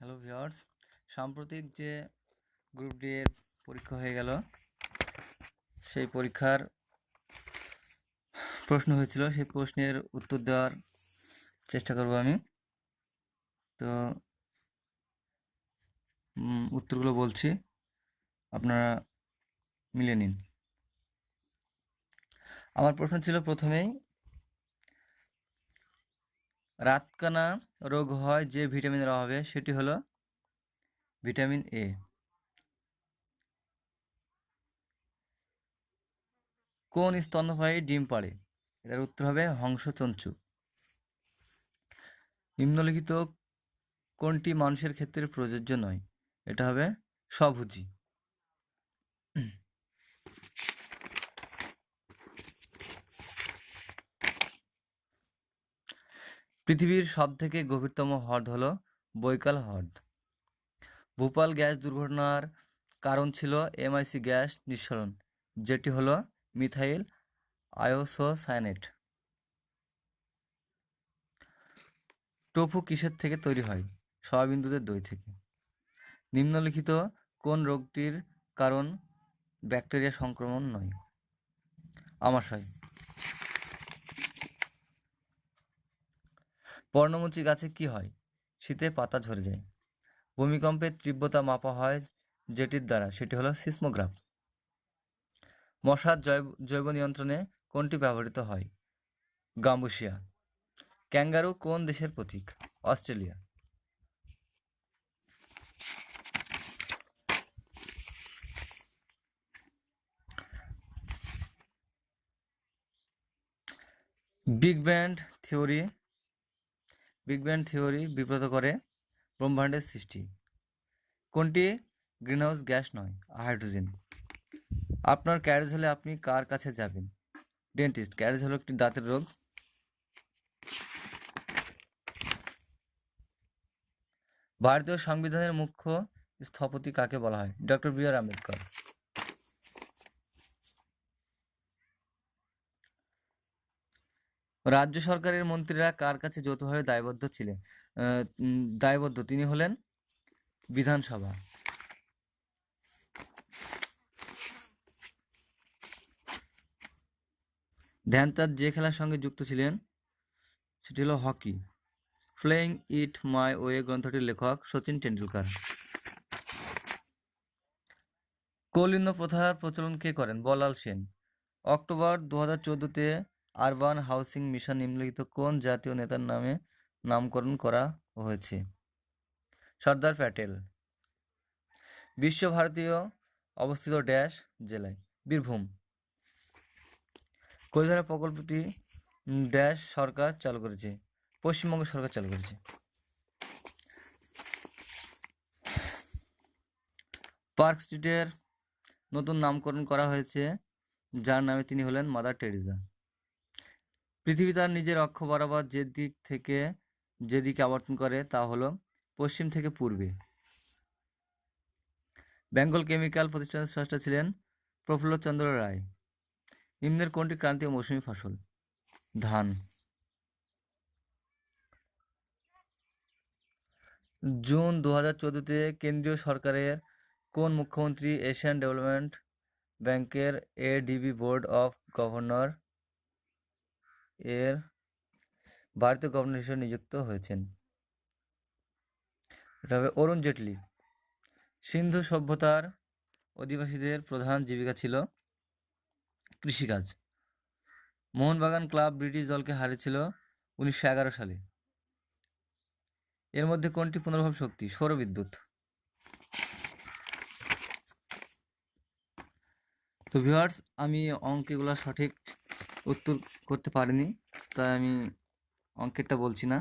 Hello viewers, সাম্প্রতিক যে group D এর পরীক্ষা হয়ে গেল, সেই পরীক্ষার প্রশ্ন হয়েছিল, সেই প্রশ্নের উত্তর দেওয়ার চেষ্টা করব আমি। তো উত্তরগুলো বলছি, আপনারা মিলে নিন। আমার প্রশ্ন ছিল প্রথমেই, রাতকানা রোগ হয় যে ভিটামিনের অভাবে, সেটি হলো ভিটামিন এ। কোন স্তন্যপায়ী ডিম পাড়ে? এটার উত্তর হবে হংসচঞ্চু। নিম্নলিখিত কোনটি মানুষের ক্ষেত্রে প্রযোজ্য নয়? এটা হবে স্বভোজী। পৃথিবীর সবথেকে গভীরতম হ্রদ হলো বৈকাল হ্রদ। ভোপাল গ্যাস দুর্ঘটনার কারণ ছিল এমআইসি গ্যাস নিঃসরণ, যেটি হলো মিথাইল আইসোসায়ানেট। টোফু কিসের থেকে তৈরি হয়? সয়াবিন দুধের দই থেকে। নিম্নলিখিত কোন রোগটির কারণ ব্যাকটেরিয়া সংক্রমণ নয়? আমাশয়। পর্ণমোচী গাছে কি হয়? শীতে পাতা ঝরে যায়। ভূমিকম্পের তীব্রতা মাপা হয় যেটির দ্বারা, সেটি হলো সিসমোগ্রাফ। মশার জৈব নিয়ন্ত্রণে কোনটি ব্যবহৃত হয়? গাম্বুসিয়া। ক্যাঙ্গারু কোন দেশের প্রতীক? অস্ট্রেলিয়া। বিগ ব্যাং থিওরি বিব্রত করে ব্রহ্মাণ্ডের সৃষ্টি। কোনটি গ্রিনহাউস গ্যাস নয়? হাইড্রোজেন। আপনার ক্যারেজ হলে আপনি কার কাছে যাবেন? ডেন্টিস্ট। ক্যারেজ হলো একটি দাঁতের রোগ। ভারতীয় সংবিধানের মুখ্য স্থপতি কাকে বলা হয়? Doctor B R. আম্বেদকর। রাজ্য সরকারের মন্ত্রীরা কার কাছে যৌথভাবে দায়বদ্ধ? তিনি হলেন বিধানসভা। ধ্যানচাঁদ যে খেলার সঙ্গে যুক্ত ছিলেন সেটি হলো hockey. Playing it my way গ্রন্থটির লেখক সচিন টেন্ডুলকার। কৌলিন্য প্রথার প্রচলন কে করেন? বলাল সেন। অক্টোবর 2014-তে আরবান হাউসিং মিশন নিম্নলিখিত কোন জাতীয় নেতার নামে নামকরণ করা হয়েছে? সর্দার প্যাটেল। বিশ্বভারতীয় অবস্থিত ড্যাশ জেলায়? বীরভূম। কৈধারা প্রকল্পটি ড্যাশ সরকার চালু করেছে? পশ্চিমবঙ্গ সরকার চালু করেছে। পার্ক স্ট্রিটের নতুন নামকরণ করা হয়েছে যার নামে তিনি হলেন মাদার টেরেসা। পৃথিবী তার নিজের অক্ষ বরাবর যেদিকে আবর্তন করে তা হলো পশ্চিম থেকে পূর্বে। বেঙ্গল কেমিক্যাল প্রতিষ্ঠানের স্রষ্টা ছিলেন প্রফুল্লচন্দ্র রায়। নিম্নের কোনটি ক্রান্তীয় মৌসুমী ফসল? ধান। জুন 2014-তে কেন্দ্রীয় সরকারের কোন মুখ্যমন্ত্রী এশিয়ান ডেভেলপমেন্ট ব্যাংকের এডিবি বোর্ড অফ গভর্নর এর ভারতীয় গভর্নর হিসেবে নিযুক্ত হয়েছেন? এটা হবে অরুণ জেটলি। সিন্ধু সভ্যতার অধিবাসীদের প্রধান জীবিকা ছিল কৃষিকাজ। মোহনবাগান ক্লাব ব্রিটিশ দলকে হারিয়েছিল 1911 সালে। এর মধ্যে কোনটি পুনর্ভব শক্তি? সৌরবিদ্যুৎ। তো ভিউয়ার্স, আমি অঙ্কগুলো সঠিক উত্তর করতে পারিনি, তাই আমি অঙ্কেরটা বলছি না।